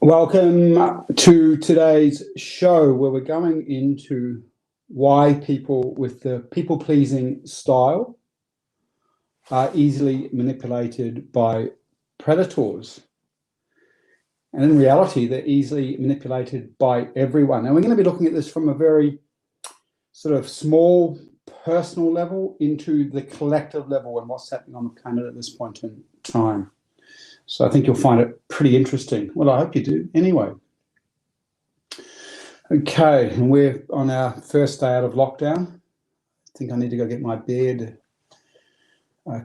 Welcome to today's show, where we're going into why people with the people-pleasing style are easily manipulated by predators. And in reality, they're easily manipulated by everyone. And we're going to be looking at this from a very sort of small personal level into the collective level and what's happening on the planet at this point in time. So I think you'll find it pretty interesting. Well, I hope you do anyway. Okay, and we're on our first day out of lockdown. I think I need to go get my beard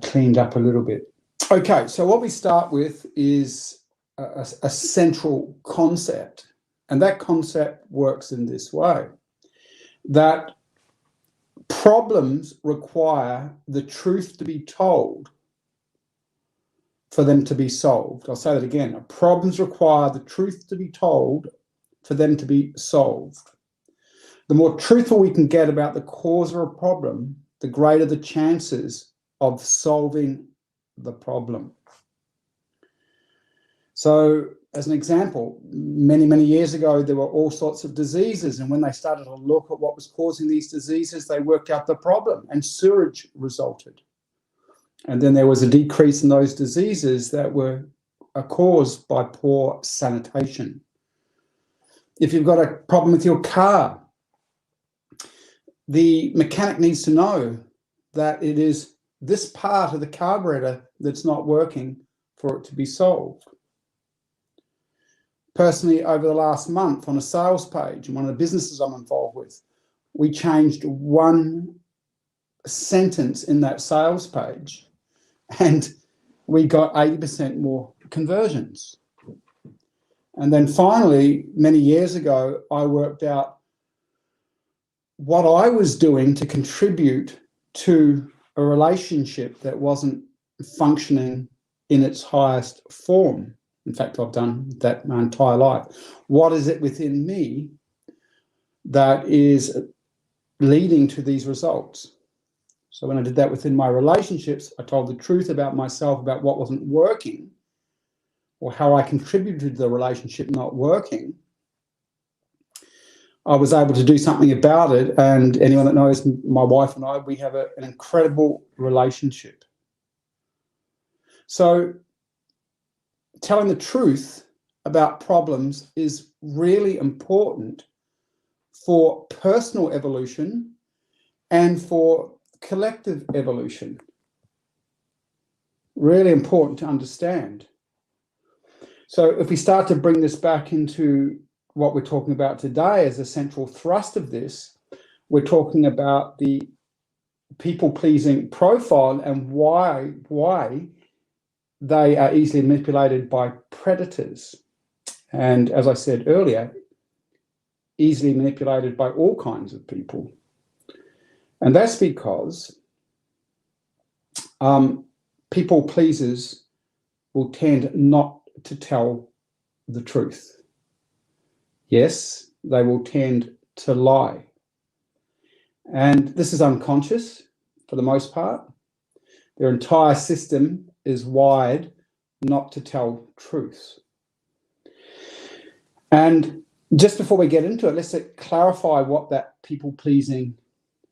cleaned up a little bit. Okay, so what we start with is a central concept, and that concept works in this way, that problems require the truth to be told for them to be solved. I'll say that again. Problems require the truth to be told for them to be solved. The more truthful we can get about the cause of a problem, the greater the chances of solving the problem. So, as an example, many years ago, there were all sorts of diseases. And when they started to look at what was causing these diseases, they worked out the problem, and sewage resulted. And then there was a decrease in those diseases that were caused by poor sanitation. If you've got a problem with your car, the mechanic needs to know that it is this part of the carburetor that's not working for it to be solved. Personally, over the last month on a sales page, and one of the businesses I'm involved with, we changed one sentence in that sales page, and we got 80% more conversions. And then finally, many years ago, I worked out what I was doing to contribute to a relationship that wasn't functioning in its highest form. In fact, I've done that my entire life. What is it within me that is leading to these results? So when I did that within my relationships, I told the truth about myself, about what wasn't working, or how I contributed to the relationship not working. I was able to do something about it. And anyone that knows my wife and I, we have an incredible relationship. So telling the truth about problems is really important for personal evolution and for collective evolution. Really important to understand. So if we start to bring this back into what we're talking about today as a central thrust of this, we're talking about the people-pleasing profile and why they are easily manipulated by predators. And as I said earlier, easily manipulated by all kinds of people. And that's because people pleasers will tend not to tell the truth. Yes, they will tend to lie. And this is unconscious for the most part. Their entire system is wired not to tell truths. And just before we get into it, let's clarify what that people-pleasing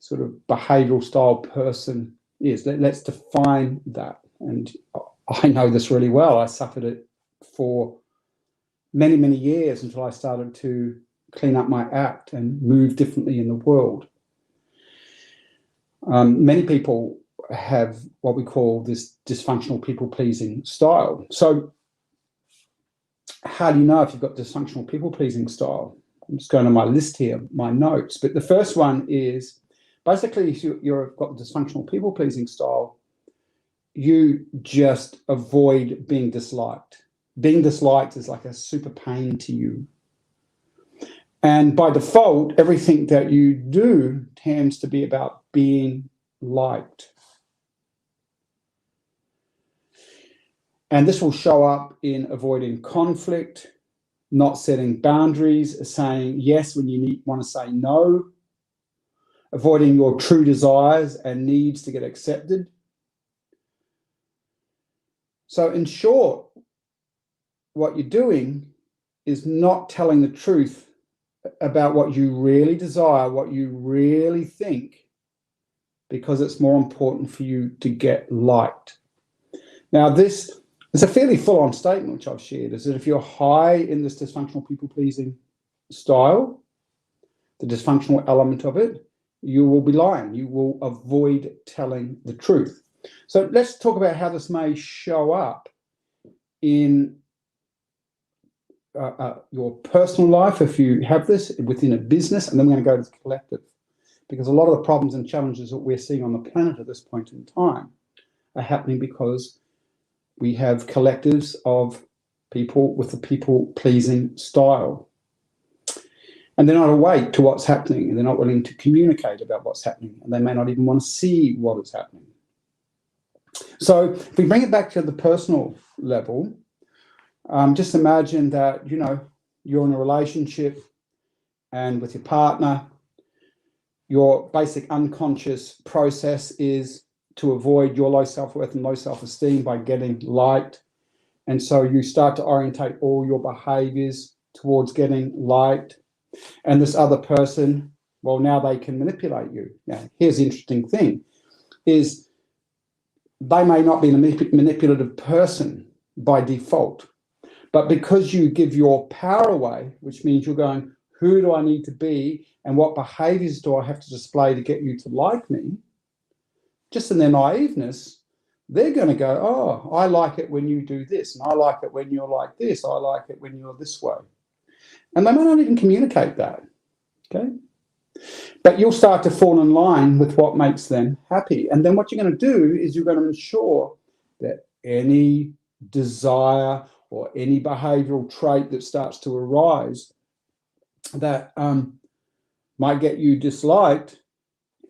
sort of behavioural style person is. Let's define that. And I know this really well. I suffered it for many years until I started to clean up my act and move differently in the world. Many people have what we call this dysfunctional people-pleasing style. So how do you know if you've got dysfunctional people-pleasing style? I'm just going on my list here, my notes. But the first one is, basically, if you've got the dysfunctional people-pleasing style, you just avoid being disliked. Being disliked is like a super pain to you. And by default, everything that you do tends to be about being liked. And this will show up in avoiding conflict, not setting boundaries, saying yes when you want to say no, avoiding your true desires and needs to get accepted. So in short, what you're doing is not telling the truth about what you really desire, what you really think, because it's more important for you to get liked. Now, this is a fairly full-on statement, which I've shared, is that if you're high in this dysfunctional people-pleasing style, the dysfunctional element of it, you will be lying. You will avoid telling the truth. So let's talk about how this may show up in your personal life, if you have this within a business, and then we're going to go to the collective, because a lot of the problems and challenges that we're seeing on the planet at this point in time are happening because we have collectives of people with the people-pleasing style. And they're not awake to what's happening, and they're not willing to communicate about what's happening, and they may not even want to see what is happening. So if we bring it back to the personal level, just imagine that, you're in a relationship, and with your partner, your basic unconscious process is to avoid your low self-worth and low self-esteem by getting liked. And so you start to orientate all your behaviors towards getting liked. And this other person, well, now they can manipulate you. Now, here's the interesting thing, is they may not be a manipulative person by default, but because you give your power away, which means you're going, who do I need to be and what behaviors do I have to display to get you to like me? Just in their naiveness, they're going to go, oh, I like it when you do this, and I like it when you're like this, I like it when you're this way. And they may not even communicate that, okay? But you'll start to fall in line with what makes them happy. And then what you're going to do is you're going to ensure that any desire or any behavioral trait that starts to arise that might get you disliked,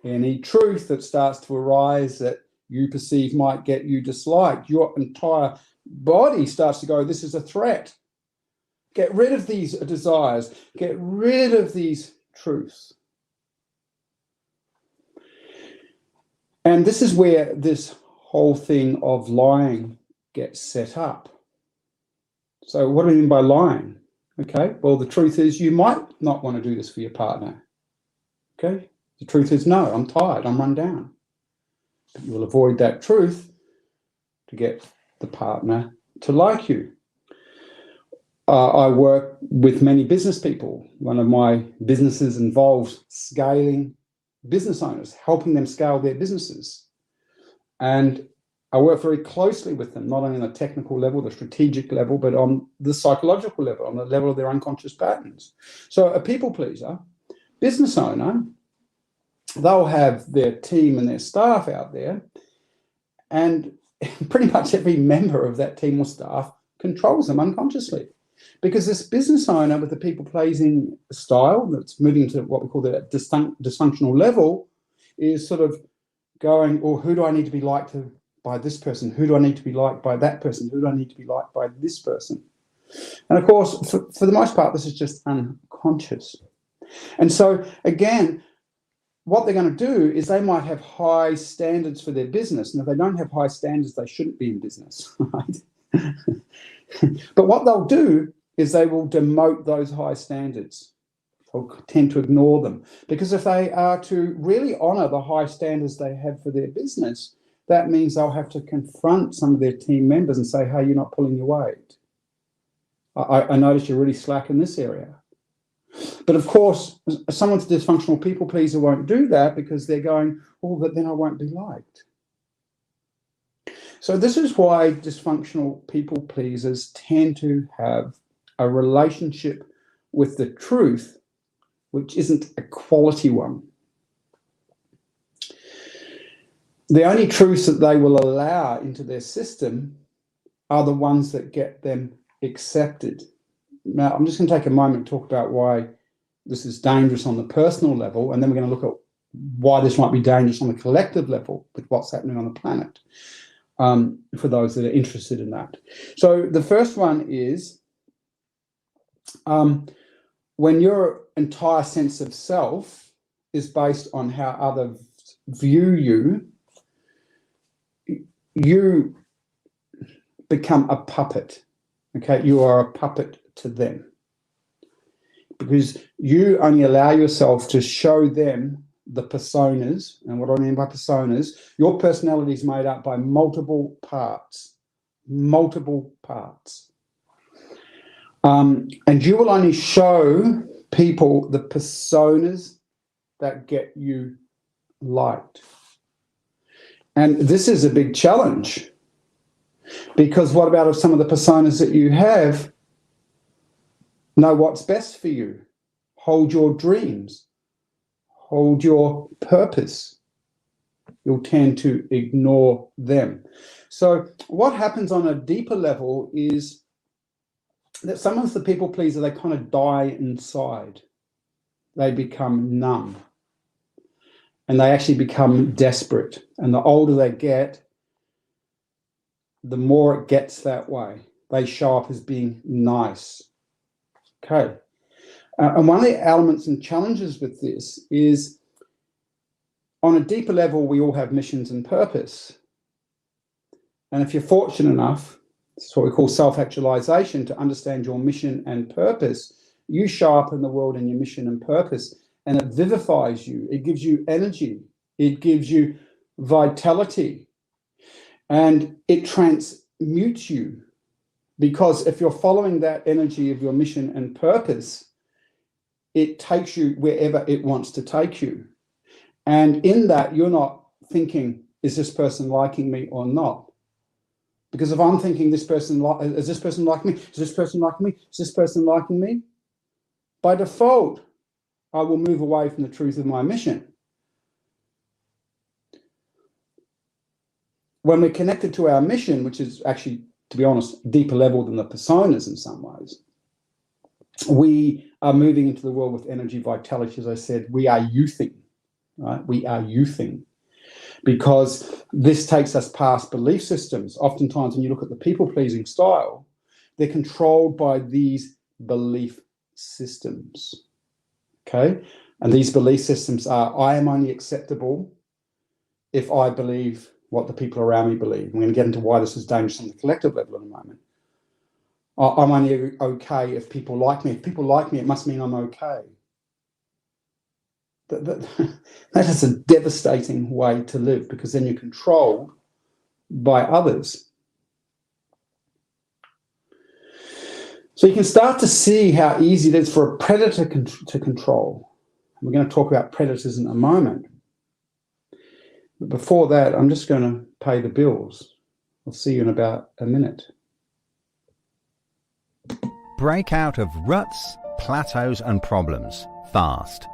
any truth that starts to arise that you perceive might get you disliked, your entire body starts to go, this is a threat. Get rid of these desires. Get rid of these truths. And this is where this whole thing of lying gets set up. So what do we mean by lying? Okay, well, the truth is you might not want to do this for your partner. Okay, the truth is, no, I'm tired, I'm run down. But you will avoid that truth to get the partner to like you. I work with many business people. One of my businesses involves scaling business owners, helping them scale their businesses. And I work very closely with them, not only on the technical level, the strategic level, but on the psychological level, on the level of their unconscious patterns. So a people pleaser, business owner, they'll have their team and their staff out there, and pretty much every member of that team or staff controls them unconsciously. Because this business owner with the people-pleasing style that's moving to what we call the dysfunctional level is sort of going, well, who do I need to be liked by this person? Who do I need to be liked by that person? Who do I need to be liked by this person? And of course, for the most part, this is just unconscious. And so, again, what they're going to do is they might have high standards for their business. And if they don't have high standards, they shouldn't be in business, right? But what they'll do is they will demote those high standards. They'll tend to ignore them. Because if they are to really honour the high standards they have for their business, that means they'll have to confront some of their team members and say, hey, you're not pulling your weight. I notice you're really slack in this area. But of course, someone's dysfunctional people pleaser won't do that because they're going, oh, but then I won't be liked. So this is why dysfunctional people pleasers tend to have a relationship with the truth, which isn't a quality one. The only truths that they will allow into their system are the ones that get them accepted. Now, I'm just going to take a moment to talk about why this is dangerous on the personal level, and then we're going to look at why this might be dangerous on the collective level with what's happening on the planet. For those that are interested in that. So the first one is when your entire sense of self is based on how others view you, you become a puppet, okay? You are a puppet to them. because you only allow yourself to show them the personas. And what I mean by personas, your personality is made up by multiple parts. And you will only show people the personas that get you liked. And this is a big challenge, because what about if some of the personas that you have know what's best for you, hold your dreams, hold your purpose? You'll tend to ignore them. So what happens on a deeper level is that some of the people pleaser, they kind of die inside. They become numb. And they actually become desperate. And the older they get, the more it gets that way. They show up as being nice. Okay. And one of the elements and challenges with this is, on a deeper level, we all have missions and purpose. And if you're fortunate enough, it's what we call self-actualization, to understand your mission and purpose, you show up in the world in your mission and purpose, and it vivifies you. It gives you energy. It gives you vitality. And it transmutes you. Because if you're following that energy of your mission and purpose, it takes you wherever it wants to take you. And in that, you're not thinking, is this person liking me or not? Because if I'm thinking, is this person like me? Is this person like me? Is this person liking me? By default, I will move away from the truth of my mission. When we're connected to our mission, which is actually, to be honest, deeper level than the personas in some ways, we are moving into the world with energy, vitality. As I said, we are youthing, right? We are youthing, because this takes us past belief systems. Oftentimes, when you look at the people-pleasing style, they're controlled by these belief systems, okay? And these belief systems are, I am only acceptable if I believe what the people around me believe. I'm going to get into why this is dangerous on the collective level in a moment. I'm only okay if people like me. If people like me, it must mean I'm okay. That is a devastating way to live, because then you're controlled by others. So you can start to see how easy it is for a predator to control. We're going to talk about predators in a moment. But before that, I'm just going to pay the bills. I'll see you in about a minute. Break out of ruts, plateaus and problems fast.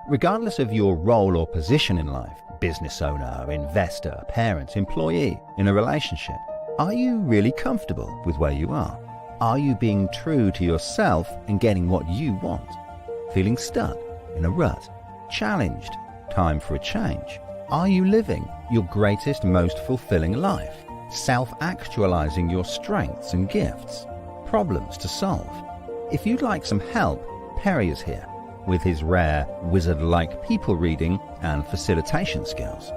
Regardless of your role or position in life, business owner, investor, parent, employee, in a relationship, are you really comfortable with where you are? Are you being true to yourself and getting what you want? Feeling stuck in a rut? Challenged? Time for a change? Are you living your greatest, most fulfilling life? Self-actualizing your strengths and gifts? Problems to solve? If you'd like some help, Perry is here with his rare wizard-like people reading and facilitation skills.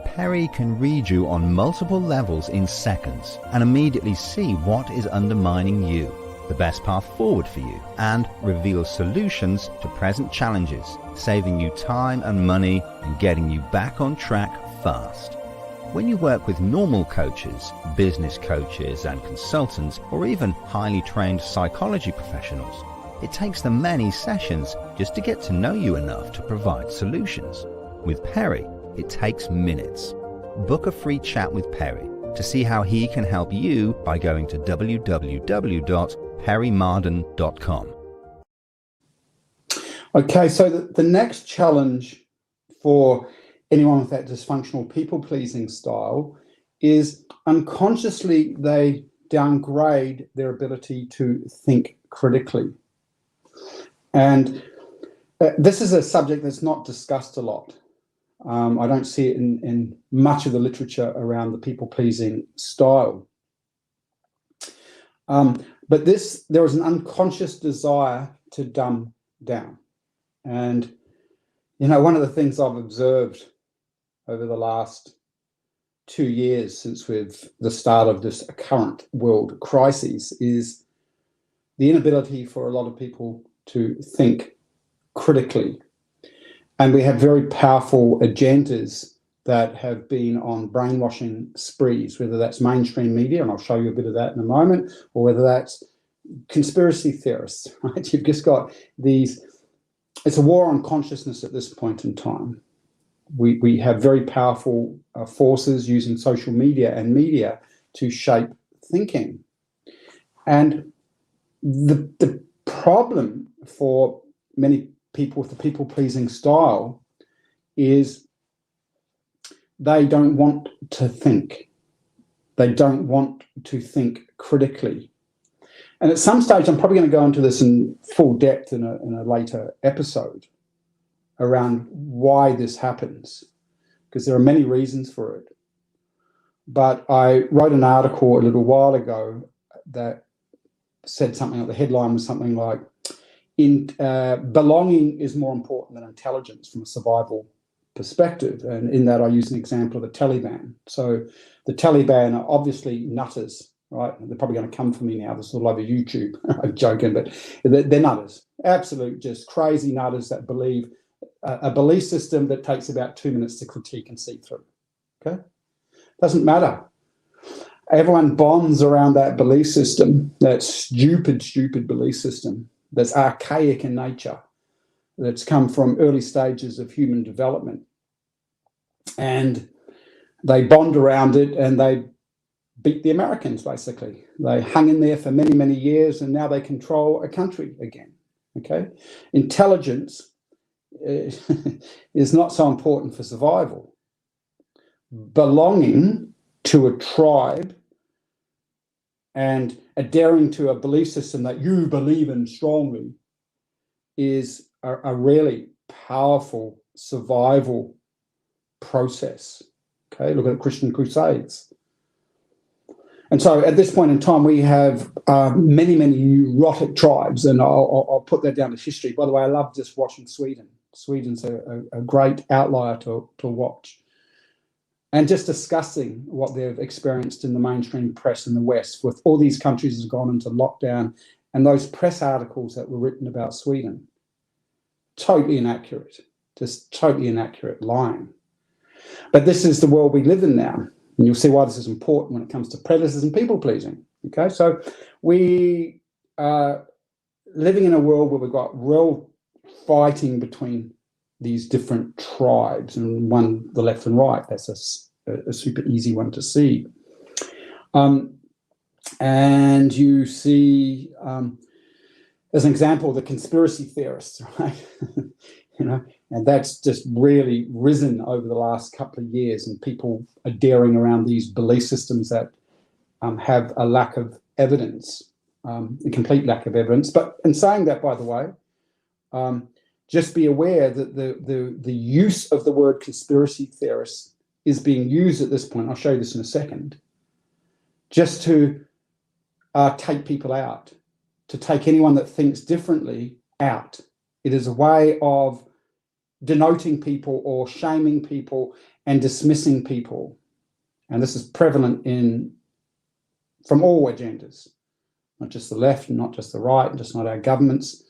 Perry can read you on multiple levels in seconds and immediately see what is undermining you, the best path forward for you, and reveal solutions to present challenges, saving you time and money and getting you back on track fast. When you work with normal coaches, business coaches and consultants, or even highly trained psychology professionals, it takes them many sessions just to get to know you enough to provide solutions. With Perry, it takes minutes. Book a free chat with Perry to see how he can help you by going to www.perrymardon.com. Okay, so the next challenge for anyone with that dysfunctional people-pleasing style is unconsciously they downgrade their ability to think critically. And this is a subject that's not discussed a lot. I don't see it in much of the literature around the people-pleasing style. But there is an unconscious desire to dumb down. And, you know, one of the things I've observed over the last 2 years since the start of this current world crisis is the inability for a lot of people to think critically. And we have very powerful agendas that have been on brainwashing sprees, whether that's mainstream media, and I'll show you a bit of that in a moment, or whether that's conspiracy theorists, right? You've just got these, it's a war on consciousness at this point in time. We have very powerful forces using social media and media to shape thinking. And the problem for many people with the people-pleasing style is they don't want to think. They don't want to think critically. And at some stage, I'm probably going to go into this in full depth in a later episode around why this happens, because there are many reasons for it. But I wrote an article a little while ago that said something, like the headline was something like, belonging is more important than intelligence from a survival perspective. And in that, I used an example of the Taliban. So the Taliban are obviously nutters, right? They're probably going to come for me now. This is all over YouTube. I'm joking, but they're nutters. Absolute, just crazy nutters that believe a belief system that takes about 2 minutes to critique and see through. Okay? Doesn't matter. Everyone bonds around that belief system, that stupid belief system that's archaic in nature, that's come from early stages of human development. And they bond around it and they beat the Americans, basically. They hung in there for many, many years and now they control a country again. Okay? Intelligence is not so important for survival. Belonging to a tribe and adhering to a belief system that you believe in strongly is a really powerful survival process. Okay, look at the Christian Crusades. And so at this point in time, we have many neurotic tribes, and I'll put that down to history. By the way, I love just watching Sweden. Sweden's a great outlier to watch. And just discussing what they've experienced in the mainstream press in the West, with all these countries have gone into lockdown, and those press articles that were written about Sweden, totally inaccurate, just totally inaccurate, lying. But this is the world we live in now, and you'll see why this is important when it comes to predators and people pleasing. Okay, so we are living in a world where we've got real fighting between these different tribes, and one, the left and right, that's a super easy one to see. And you see, as an example, the conspiracy theorists, right? And that's just really risen over the last couple of years, and people are daring around these belief systems that have a lack of evidence, a complete lack of evidence. But in saying that, by the way, just be aware that the use of the word conspiracy theorist is being used at this point, I'll show you this in a second, just to take people out, to take anyone that thinks differently out. It is a way of denoting people or shaming people and dismissing people. And this is prevalent from all agendas, not just the left, not just the right, just not our governments.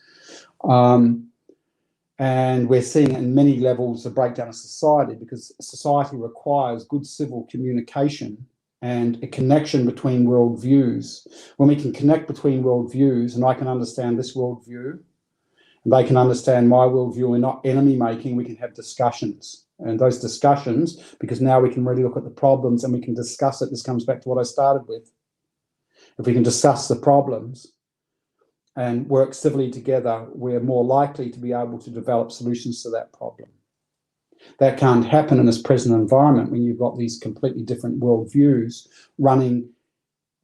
And we're seeing in many levels a breakdown of society, because society requires good civil communication and a connection between worldviews. When we can connect between worldviews, and I can understand this worldview, and they can understand my worldview, we're not enemy making, we can have discussions. And those discussions, because now we can really look at the problems and we can discuss it. This comes back to what I started with. If we can discuss the problems and work civilly together, we're more likely to be able to develop solutions to that problem. That can't happen in this present environment when you've got these completely different worldviews running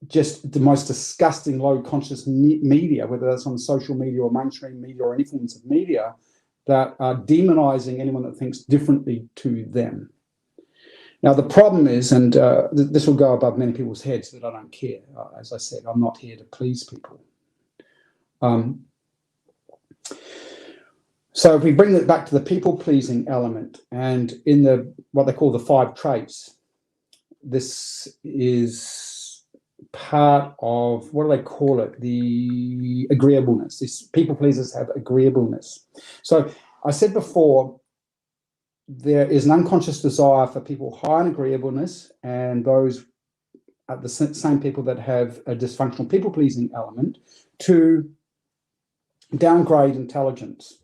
just the most disgusting low conscious media, whether that's on social media or mainstream media or any forms of media, that are demonizing anyone that thinks differently to them. Now, the problem is, and this will go above many people's heads, that I don't care. As I said, I'm not here to please people. So if we bring it back to the people-pleasing element, and in what they call the 5 traits, this is part of, what do they call it? The agreeableness. These people pleasers have agreeableness. So I said before, there is an unconscious desire for people high in agreeableness, and those are the same people that have a dysfunctional people-pleasing element, to downgrade intelligence.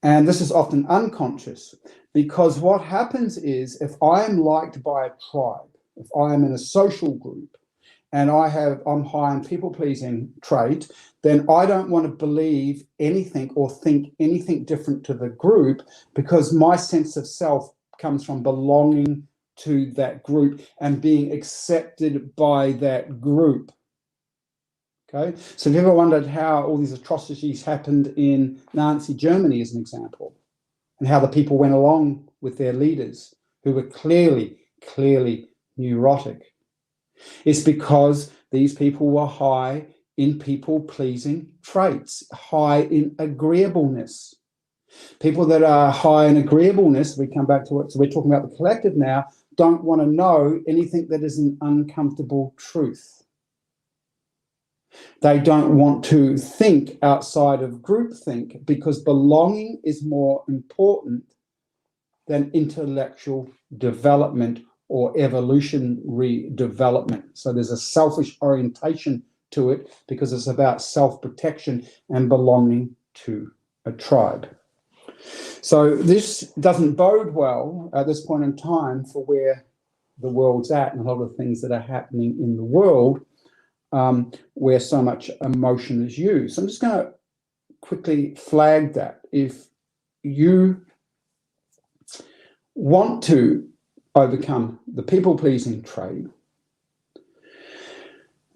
And this is often unconscious, because what happens is, if I am liked by a tribe, if I am in a social group, and I'm high in people-pleasing trait, then I don't want to believe anything or think anything different to the group, because my sense of self comes from belonging to that group and being accepted by that group. Okay, so have you ever wondered how all these atrocities happened in Nazi Germany, as an example, and how the people went along with their leaders who were clearly neurotic? It's because these people were high in people-pleasing traits, high in agreeableness. People that are high in agreeableness, we come back to it, so we're talking about the collective now, don't want to know anything that is an uncomfortable truth. They don't want to think outside of groupthink, because belonging is more important than intellectual development or evolutionary development. So there's a selfish orientation to it, because it's about self-protection and belonging to a tribe. So this doesn't bode well at this point in time for where the world's at, and a lot of things that are happening in the world where so much emotion is used. So I'm just going to quickly flag that. If you want to overcome the people-pleasing trait,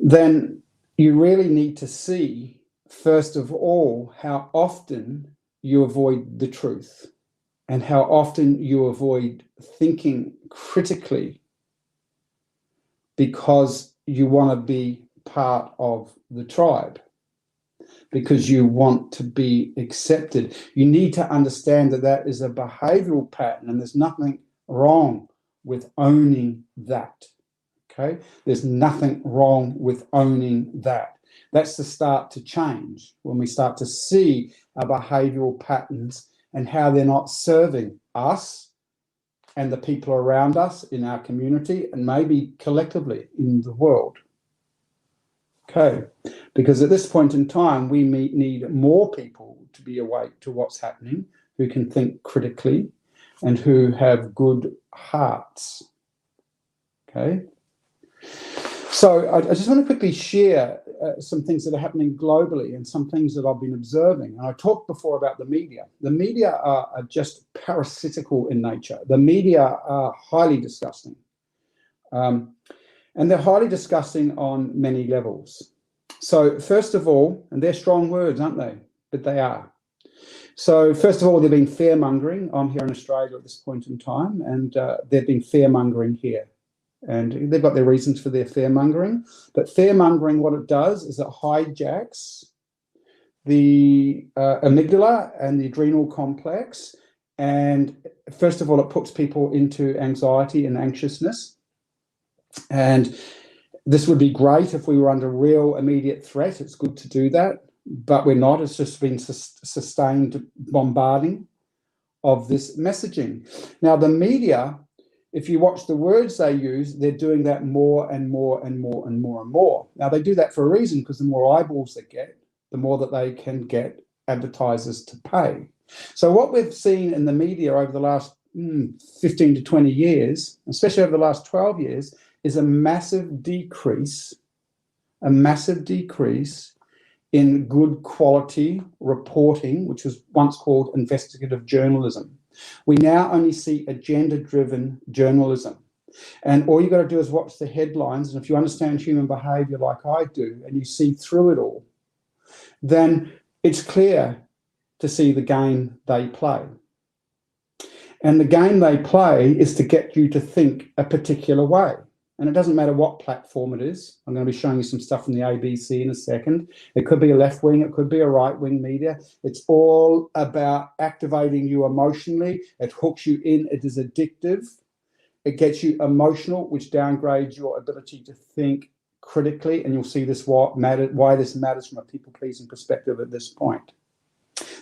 then you really need to see, first of all, how often you avoid the truth, and how often you avoid thinking critically, because you want to be part of the tribe, because you want to be accepted. You need to understand that that is a behavioural pattern, and there's nothing wrong with owning that. Okay, there's nothing wrong with owning that. That's the start to change, when we start to see our behavioural patterns and how they're not serving us and the people around us in our community, and maybe collectively in the world. Okay, because at this point in time, we need more people to be awake to what's happening, who can think critically and who have good hearts. Okay, so I just want to quickly share some things that are happening globally, and some things that I've been observing. And I talked before about the media. The media are just parasitical in nature. The media are highly disgusting. And they're highly disgusting on many levels. So first of all, and they're strong words, aren't they? But they are. So first of all, they've been fear-mongering. I'm here in Australia at this point in time, and they've been fear-mongering here. And they've got their reasons for their fear-mongering. But fear-mongering, what it does is it hijacks the amygdala and the adrenal complex. And first of all, it puts people into anxiety and anxiousness. And this would be great if we were under real immediate threat. It's good to do that, but we're not. It's just been sustained bombarding of this messaging. Now, the media, if you watch the words they use, they're doing that more and more and more and more and more. Now, they do that for a reason, because the more eyeballs they get, the more that they can get advertisers to pay. So what we've seen in the media over the last 15 to 20 years, especially over the last 12 years, is a massive decrease in good quality reporting, which was once called investigative journalism. We now only see agenda-driven journalism. And all you've got to do is watch the headlines, and if you understand human behaviour like I do, and you see through it all, then it's clear to see the game they play. And the game they play is to get you to think a particular way. And it doesn't matter what platform it is. I'm going to be showing you some stuff from the ABC in a second. It could be a left wing, it could be a right wing media. It's all about activating you emotionally. It hooks you in, it is addictive. It gets you emotional, which downgrades your ability to think critically, and you'll see this why this matters from a people-pleasing perspective at this point.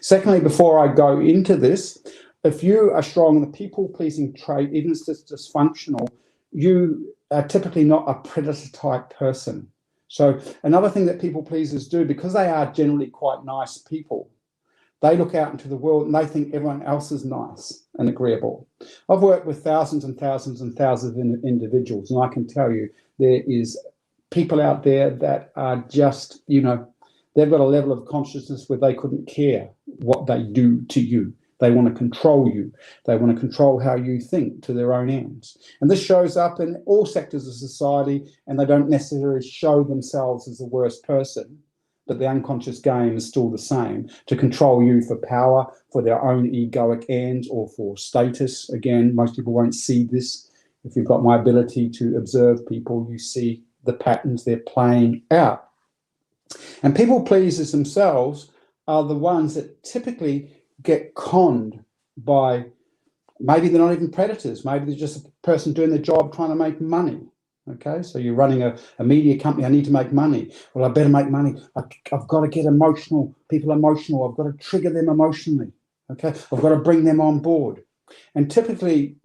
Secondly, before I go into this, if you are strong in the people-pleasing trait, even if it's dysfunctional, you are typically not a predator-type person. So another thing that people-pleasers do, because they are generally quite nice people, they look out into the world and they think everyone else is nice and agreeable. I've worked with thousands and thousands and thousands of individuals, and I can tell you there is people out there that are just, you know, they've got a level of consciousness where they couldn't care what they do to you. They want to control you. They want to control how you think to their own ends. And this shows up in all sectors of society, and they don't necessarily show themselves as the worst person, but the unconscious game is still the same, to control you for power, for their own egoic ends, or for status. Again, most people won't see this. If you've got my ability to observe people, you see the patterns they're playing out. And people pleasers themselves are the ones that typically get conned by, maybe they're not even predators, maybe they're just a person doing their job trying to make money. Okay, so you're running a media company, I need to make money. Well, I better make money. I've got to get people emotional. I've got to trigger them emotionally. Okay, I've got to bring them on board. And typically,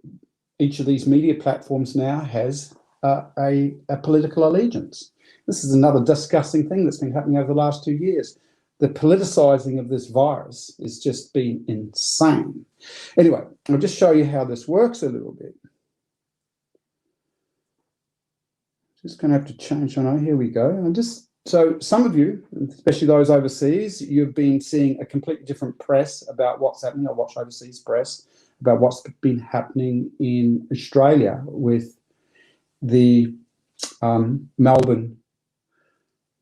each of these media platforms now has a political allegiance. This is another disgusting thing that's been happening over the last 2 years. The politicizing of this virus has just been insane. Anyway, I'll just show you how this works a little bit. Just going to have to change. I know, here we go. So some of you, especially those overseas, you've been seeing a completely different press about what's happening. I watch overseas press about what's been happening in Australia with the Melbourne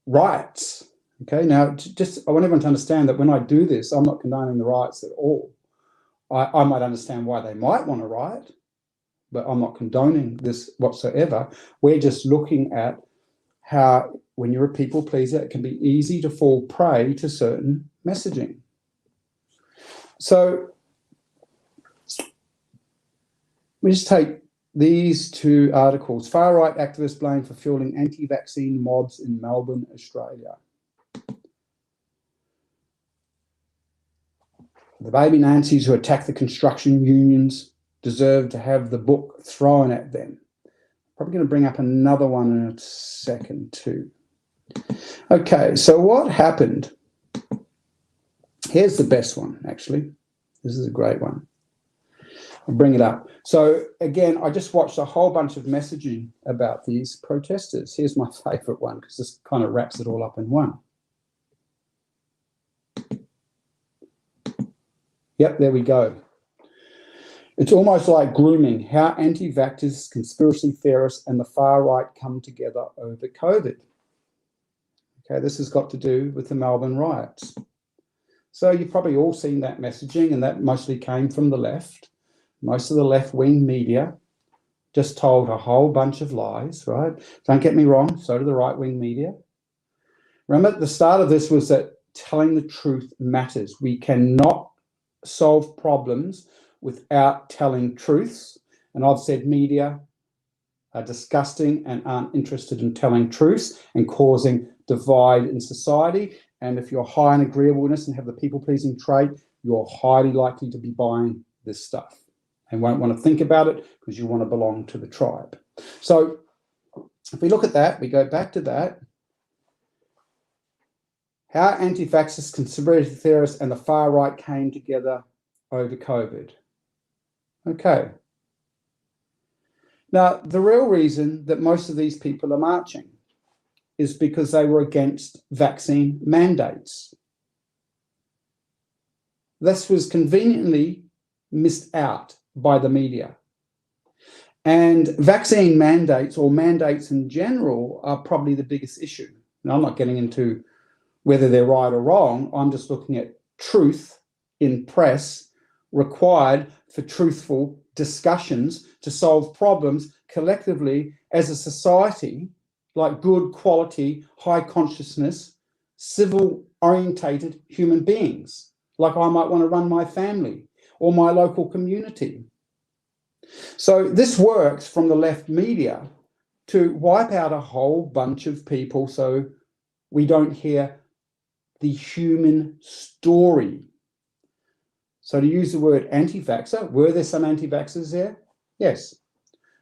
riots. Okay, now I want everyone to understand that when I do this, I'm not condoning the riots at all. I might understand why they might want to riot, but I'm not condoning this whatsoever. We're just looking at how, when you're a people pleaser, it can be easy to fall prey to certain messaging. So we just take these two articles. Far-right activists blamed for fueling anti-vaccine mobs in Melbourne, Australia. The baby Nancy's who attacked the construction unions deserve to have the book thrown at them. Probably going to bring up another one in a second too. Okay, so what happened? Here's the best one, actually. This is a great one. I'll bring it up. So again, I just watched a whole bunch of messaging about these protesters. Here's my favorite one, because this kind of wraps it all up in one. Yep, there we go. It's almost like grooming, how anti-vaxxers, conspiracy theorists, and the far right come together over COVID. Okay, this has got to do with the Melbourne riots. So you've probably all seen that messaging, and that mostly came from the left. Most of the left-wing media just told a whole bunch of lies, right? Don't get me wrong, so do the right-wing media. Remember, the start of this was that telling the truth matters. We cannot solve problems without telling truths. And I've said media are disgusting and aren't interested in telling truths and causing divide in society. And if you're high in agreeableness and have the people-pleasing trait, you're highly likely to be buying this stuff and won't want to think about it because you want to belong to the tribe. So if we look at that, we go back to that. How anti-vaxxers, conspiracy theorists, and the far right came together over COVID. Okay. Now, the real reason that most of these people are marching is because they were against vaccine mandates. This was conveniently missed out by the media. And vaccine mandates, or mandates in general, are probably the biggest issue. Now, I'm not getting into whether they're right or wrong. I'm just looking at truth in press required for truthful discussions to solve problems collectively as a society, like good quality, high consciousness, civil orientated human beings, like I might want to run my family or my local community. So this works from the left media to wipe out a whole bunch of people so we don't hear the human story. So to use the word anti-vaxxer, were there some anti-vaxxers there? Yes.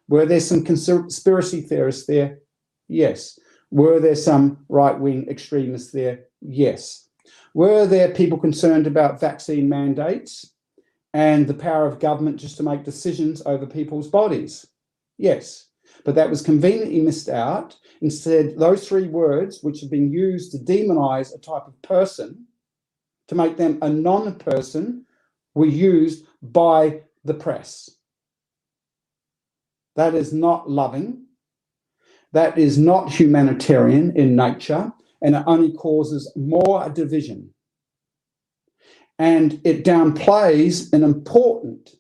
Were there some conspiracy theorists there? Yes. Were there some right-wing extremists there? Yes. Were there people concerned about vaccine mandates and the power of government just to make decisions over people's bodies? Yes. But that was conveniently missed out. Instead, those three words, which have been used to demonize a type of person, to make them a non-person, were used by the press. That is not loving. That is not humanitarian in nature, and it only causes more division. And it downplays an important,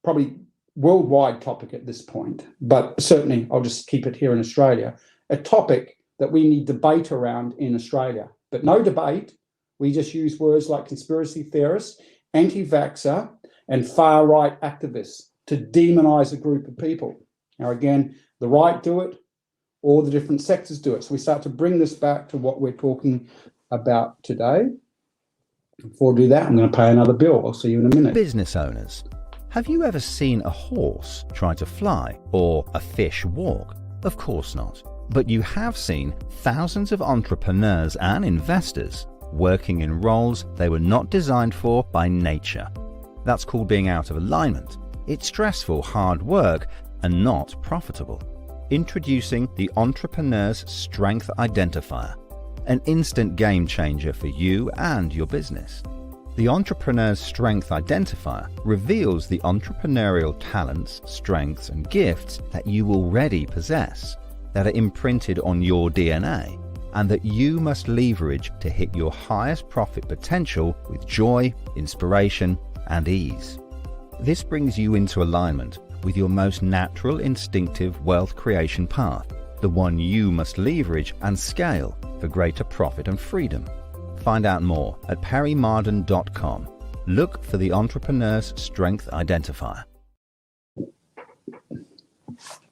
probably worldwide topic at this point, but certainly I'll just keep it here in Australia, a topic that we need debate around in Australia. But no debate. We just use words like conspiracy theorists, anti-vaxxer, and far-right activists to demonize a group of people. Now, again, the right do it, all the different sectors do it. So we start to bring this back to what we're talking about today. Before I do that, I'm going to pay another bill. I'll see you in a minute. Business owners, have you ever seen a horse try to fly or a fish walk? Of course not. But you have seen thousands of entrepreneurs and investors working in roles they were not designed for by nature. That's called being out of alignment. It's stressful, hard work, and not profitable. Introducing the Entrepreneur's Strength Identifier, an instant game changer for you and your business. The Entrepreneur's Strength Identifier reveals the entrepreneurial talents, strengths, and gifts that you already possess, that are imprinted on your DNA, and that you must leverage to hit your highest profit potential with joy, inspiration, and ease. This brings you into alignment with your most natural instinctive wealth creation path, the one you must leverage and scale for greater profit and freedom. Find out more at perrymardon.com. Look for the Entrepreneur's Strength Identifier.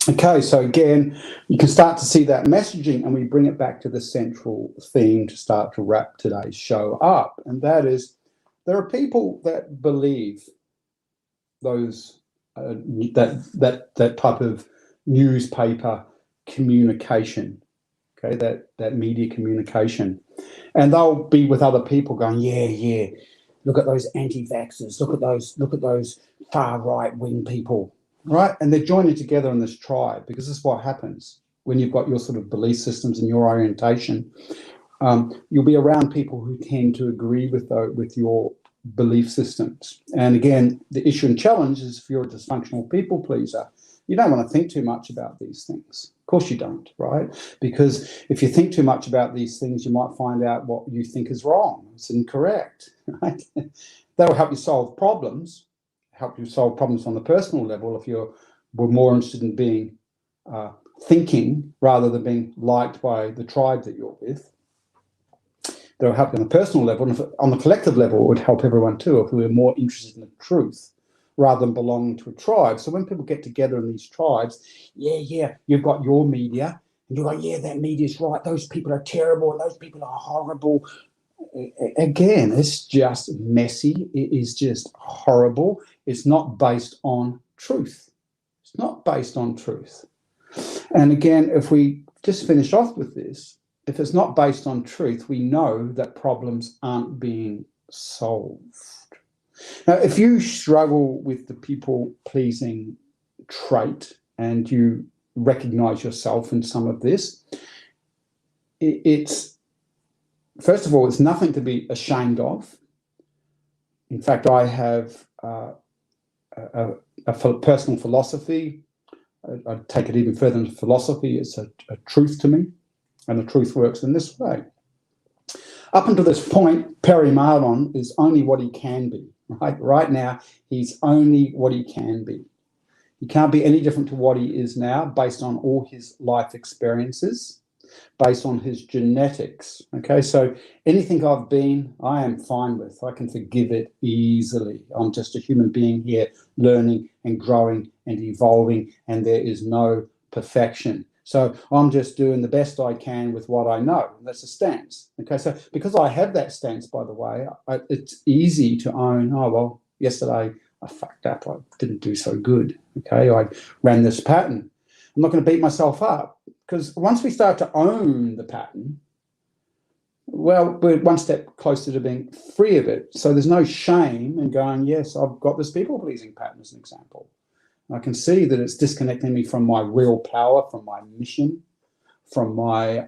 Okay, so again, you can start to see that messaging, and we bring it back to the central theme to start to wrap today's show up, and that is there are people that believe those that type of newspaper communication, okay, that media communication, and they'll be with other people going, yeah, look at those anti-vaxxers, look at those far right wing people. Right, and they're joining together in this tribe, because this is what happens when you've got your sort of belief systems and your orientation. You'll be around people who tend to agree with your belief systems. And again, the issue and challenge is if you're a dysfunctional people pleaser, you don't want to think too much about these things. Of course you don't, right? Because if you think too much about these things, you might find out what you think is wrong. It's incorrect, right? That will help you solve problems. Help you solve problems on the personal level if were more interested in being thinking rather than being liked by the tribe that you're with. They'll help you on the personal level, and on the collective level, it would help everyone too if we were more interested in the truth rather than belonging to a tribe. So when people get together in these tribes, yeah, you've got your media, and you're like, yeah, that media's right. Those people are terrible, and those people are horrible. Again, it's just messy. It is just horrible. It's not based on truth. It's not based on truth. And again, if we just finish off with this, if it's not based on truth, we know that problems aren't being solved. Now, if you struggle with the people-pleasing trait and you recognize yourself in some of this, it's first of all, it's nothing to be ashamed of. In fact, I have a personal philosophy. I take it even further than philosophy. It's a truth to me, and the truth works in this way. Up until this point, Perry Mardon is only what he can be. Right now, he's only what he can be. He can't be any different to what he is now based on all his life experiences. based on his genetics. Okay, so anything I've been, I am fine with. I can forgive it easily. I'm just a human being here, learning and growing and evolving, and there is no perfection. So I'm just doing the best I can with what I know. That's a stance. Okay, so because I have that stance, by the way, it's easy to own, oh, well, yesterday I fucked up. I didn't do so good. Okay, I ran this pattern. I'm not going to beat myself up, because once we start to own the pattern, well, we're one step closer to being free of it. So there's no shame in going, yes, I've got this people-pleasing pattern as an example. I can see that it's disconnecting me from my real power, from my mission, from my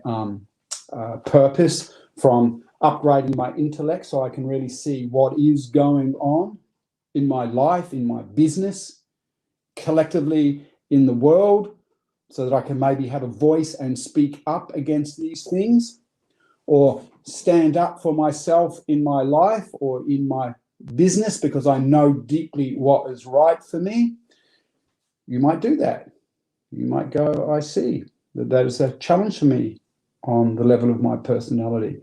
purpose, from upgrading my intellect, so I can really see what is going on in my life, in my business, collectively in the world, so that I can maybe have a voice and speak up against these things, or stand up for myself in my life or in my business because I know deeply what is right for me. You might do that. You might go, I see that is a challenge for me on the level of my personality.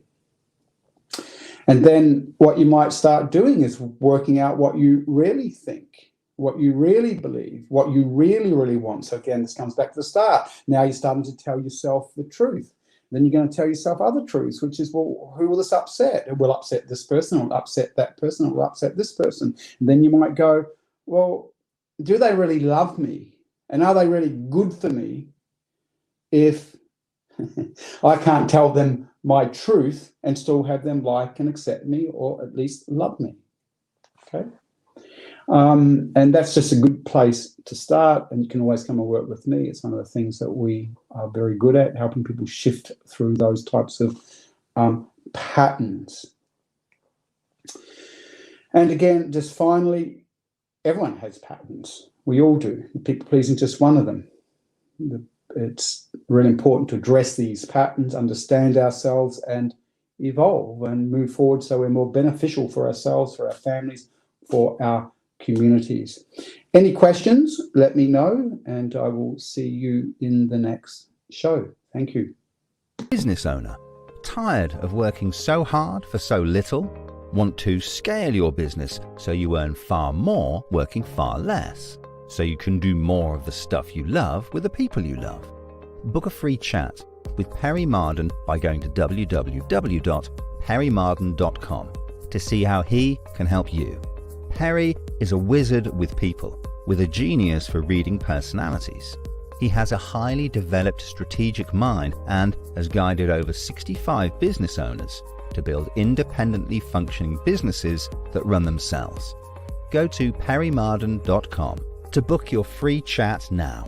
And then what you might start doing is working out what you really think, what you really believe, what you really, really want. So again, this comes back to the start. Now you're starting to tell yourself the truth. Then you're going to tell yourself other truths, which is, well, who will this upset? It will upset this person, it will upset that person, it will upset this person. And then you might go, well, do they really love me? And are they really good for me if I can't tell them my truth and still have them like and accept me, or at least love me? Okay. And that's just a good place to start. And you can always come and work with me. It's one of the things that we are very good at, helping people shift through those types of patterns. And again, just finally, everyone has patterns. We all do. People pleasing just one of them. It's really important to address these patterns, understand ourselves, and evolve and move forward so we're more beneficial for ourselves, for our families, for our communities. Any questions, let me know, and I will see you in the next show. Thank you. Business owner, tired of working so hard for so little? Want to scale your business so you earn far more working far less, so you can do more of the stuff you love with the people you love? Book a free chat with Perry Mardon by going to www.perrymardon.com to see how he can help you. Perry is a wizard with people, with a genius for reading personalities. He has a highly developed strategic mind and has guided over 65 business owners to build independently functioning businesses that run themselves. Go to perrymardon.com to book your free chat now.